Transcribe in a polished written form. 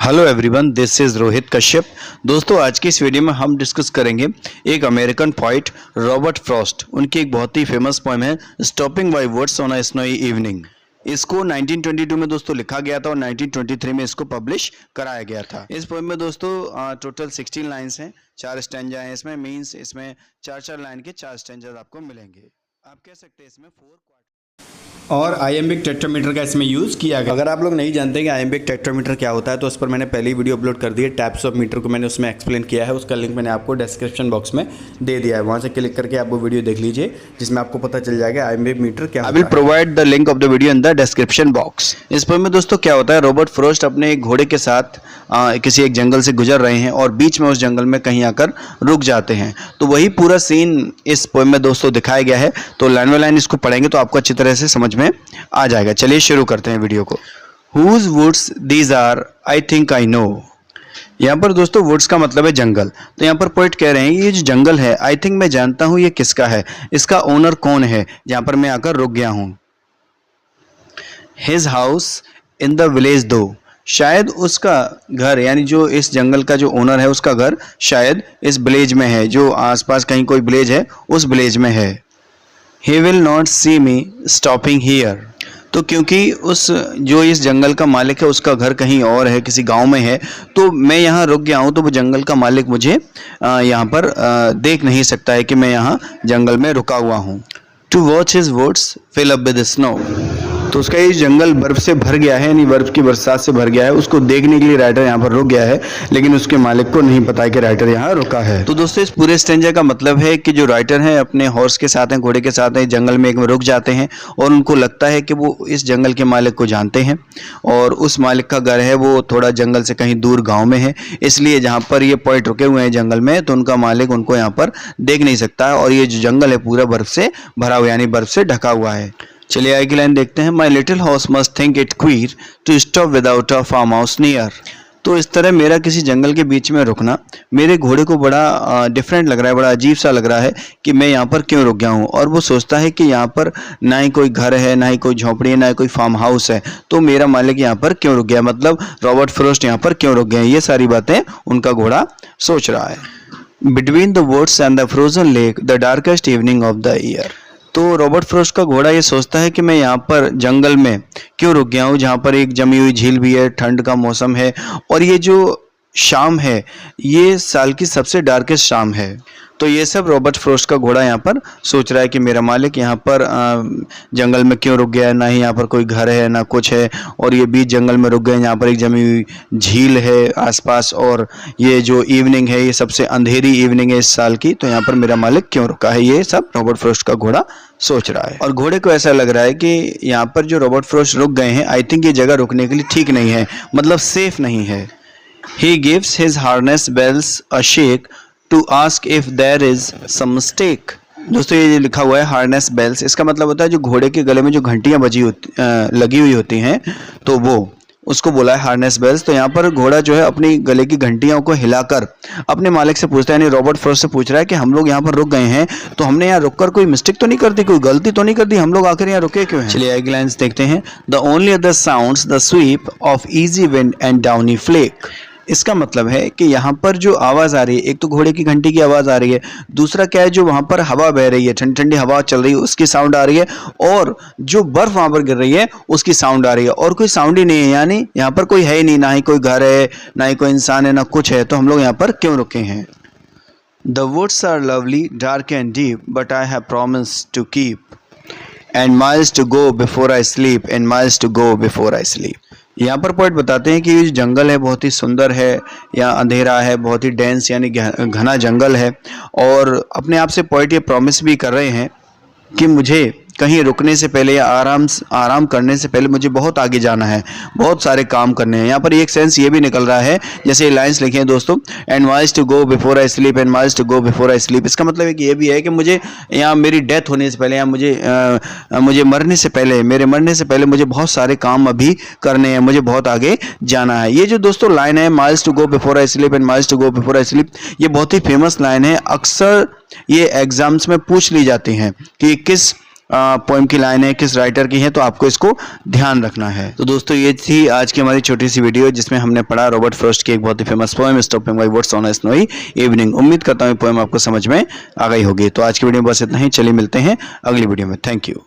Hello everyone, this is Rohit Kashyap. दोस्तों, आज की इस वीडियो में हम डिस्कस करेंगे एक अमेरिकन पोइट रॉबर्ट फ्रॉस्ट। उनकी एक बहुत ही फेमस पोएम है stopping by words on a snowy evening. इसको 1922 में दोस्तों लिखा गया था और 1923 में इसको पब्लिश कराया गया था। इस पोएम में दोस्तों टोटल 16 लाइन्स हैं, 4 स्टैंजा हैं इसमें। मीन्स इसमें 4-4 लाइन के 4 स्टैंजा आपको मिलेंगे। आप कह सकते हैं इसमें 4 और आइएम्बिक टेट्रामीटर का इसमें यूज़ किया गया। अगर आप लोग नहीं जानते कि आइएम्बिक टेट्रामीटर क्या होता है तो उस पर मैंने पहले ही वीडियो अपलोड कर दी है। टाइप्स ऑफ मीटर को मैंने उसमें एक्सप्लेन किया है, उसका लिंक मैंने आपको डिस्क्रिप्शन बॉक्स में दे दिया है। वहाँ से क्लिक करके आप वो वीडियो देख लीजिए जिसमें आपको पता चल जाएगा आइएम्बिक मीटर क्या। I will provide the link of the video in the description box. इस पर में दोस्तों क्या होता है, रॉबर्ट फ्रॉस्ट अपने एक घोड़े के साथ किसी एक जंगल से गुजर रहे हैं और बीच में उस जंगल में कहीं आकर रुक जाते हैं। तो वही पूरा सीन इस पोएम में दोस्तों दिखाया गया है। तो लाइन बाय लाइन इसको पढ़ेंगे तो आपको अच्छी तरह से समझ में आ जाएगा। चलिए शुरू करते हैं वीडियो को। Whose woods these are, I think I know। यहाँ पर दोस्तों वुड्स का मतलब है जंगल। तो यहाँ पर पोइट कह रहे हैं ये जो जंगल है, आई थिंक मैं जानता हूँ ये किसका है, इसका ओनर कौन है जहाँ पर मैं आकर रुक गया हूँ। His house in the village though, शायद उसका घर, यानी जो इस जंगल का जो ओनर है उसका घर शायद इस विलेज में है, जो आसपास कहीं कोई विलेज है उस विलेज में है। He will not see me stopping here। तो क्योंकि उस जो इस जंगल का मालिक है उसका घर कहीं और है, किसी गांव में है, तो मैं यहाँ रुक गया हूँ, तो वो जंगल का मालिक मुझे यहाँ पर देख नहीं सकता है कि मैं यहाँ जंगल में रुका हुआ हूँ। To watch his woods fill up with snow। तो उसका ये जंगल बर्फ से भर गया है, यानी बर्फ की बरसात से भर गया है। उसको देखने के लिए राइटर यहाँ पर रुक गया है, लेकिन उसके मालिक को नहीं पता है कि राइटर यहाँ रुका है। तो दोस्तों इस पूरे स्टेंजा का मतलब है कि जो राइटर हैं अपने हॉर्स के साथ हैं, घोड़े के साथ हैं, जंगल में एक में रुक जाते हैं और उनको लगता है कि वो इस जंगल के मालिक को जानते हैं और उस मालिक का घर है वो थोड़ा जंगल से कहीं दूर गाँव में है। इसलिए जहाँ पर ये पोइट रुके हुए हैं जंगल में, तो उनका मालिक उनको यहाँ पर देख नहीं सकता है और ये जो जंगल है पूरा बर्फ से भरा हुआ, यानी बर्फ से ढका हुआ है। चलिए आगे की लाइन देखते हैं। My little house must think it queer to stop without a farm house near. तो इस तरह मेरा किसी जंगल के बीच में रुकना मेरे घोड़े को बड़ा डिफरेंट लग रहा है, बड़ा अजीब सा लग रहा है कि मैं यहाँ पर क्यों रुक गया हूँ। और वो सोचता है कि यहाँ पर ना ही कोई घर है, ना ही कोई झोंपड़ी है, ना ही कोई फार्म हाउस है, तो मेरा मालिक यहाँ पर क्यों रुक गया, मतलब रॉबर्ट फ्रॉस्ट यहाँ पर क्यों रुक गए। ये सारी बातें उनका घोड़ा सोच रहा है। Between the woods and the frozen lake the darkest evening of the year. तो रॉबर्ट फ्रॉस्ट का घोड़ा ये सोचता है कि मैं यहाँ पर जंगल में क्यों रुक गया हूँ, जहाँ पर एक जमी हुई झील भी है, ठंड का मौसम है और ये जो शाम है ये साल की सबसे डार्केस्ट शाम है। तो ये सब रॉबर्ट फ्रॉस्ट का घोड़ा यहाँ पर सोच रहा है कि मेरा मालिक यहाँ पर जंगल में क्यों रुक गया है, ना ही यहाँ पर कोई घर है ना कुछ है और ये बीच जंगल में रुक गए, यहाँ पर एक जमी हुई झील है आसपास और ये जो इवनिंग है ये सबसे अंधेरी इवनिंग है इस साल की, तो यहाँ पर मेरा मालिक क्यों रुका है। ये सब रॉबर्ट फ्रॉस्ट का घोड़ा सोच रहा है और घोड़े को ऐसा लग रहा है कि यहाँ पर जो रॉबर्ट फ्रॉस्ट रुक गए हैं, आई थिंक ये जगह रुकने के लिए ठीक नहीं है, मतलब सेफ नहीं है। He gives his harness bells a shake to ask if there is some mistake। दोस्तों ये लिखा हुआ है हार्नेस बेल्स, इसका मतलब होता है जो घोड़े के गले में जो घंटियां लगी हुई होती हैं, तो वो उसको बोला है हार्नेस बेल्स। तो यहाँ पर घोड़ा जो है अपनी गले की घंटियों को हिलाकर अपने मालिक से पूछता है, यानी रॉबर्ट फ्रॉस्ट से पूछ रहा है कि हम लोग यहाँ पर रुक गए हैं तो हमने यहाँ रुककर कोई मिस्टेक तो नहीं कर दी, कोई गलती तो नहीं कर दी, हम लोग आखिर यहाँ रुके क्यों हैं। चलिए अगली लाइन्स देखते हैं। The only other sounds the sweep of easy wind and downy flake. इसका मतलब है कि यहाँ पर जो आवाज़ आ रही है, एक तो घोड़े की घंटी की आवाज़ आ रही है, दूसरा क्या है जो वहाँ पर हवा बह रही है, ठंडी ठंडी हवा चल रही है उसकी साउंड आ रही है, और जो बर्फ वहाँ पर गिर रही है उसकी साउंड आ रही है, और कोई साउंड ही नहीं है, यानी यहाँ पर कोई है ही नहीं, ना ही कोई घर है, ना ही कोई इंसान है, ना कुछ है, तो हम लोग यहाँ पर क्यों रुके हैं। The woods are lovely dark and deep but I have promised to keep and miles to go before I sleep and miles to go before I sleep. यहाँ पर पोइट बताते हैं कि ये जंगल है बहुत ही सुंदर है, या अंधेरा है, बहुत ही डेंस यानी घना जंगल है, और अपने आप से पोइट ये प्रॉमिस भी कर रहे हैं कि मुझे कहीं रुकने से पहले या आराम करने से पहले मुझे बहुत आगे जाना है, बहुत सारे काम करने हैं। यहाँ पर एक सेंस ये भी निकल रहा है, जैसे लाइंस लिखे हैं दोस्तों, and miles to go before I sleep and miles to go before I sleep. इसका मतलब है कि ये भी है कि मुझे यहाँ मेरी डेथ होने से पहले या मुझे मरने से पहले, मेरे मरने से पहले मुझे बहुत सारे काम अभी करने हैं, मुझे बहुत आगे जाना है। ये जो दोस्तों लाइन है miles to go before I sleep and miles to go before I sleep, ये बहुत ही फेमस लाइन है। अक्सर ये एग्जाम्स में पूछ ली जाती हैं कि किस पोएम की लाइन है, किस राइटर की है, तो आपको इसको ध्यान रखना है। तो दोस्तों ये थी आज की हमारी छोटी सी वीडियो जिसमें हमने पढ़ा रॉबर्ट फ्रॉस्ट की एक बहुत ही famous poem stopping by words on a snowy evening. उम्मीद करता हूँ पोएम आपको समझ में आ गई होगी। तो आज की वीडियो में बस इतना ही, चलिए मिलते हैं अगली वीडियो में। Thank you.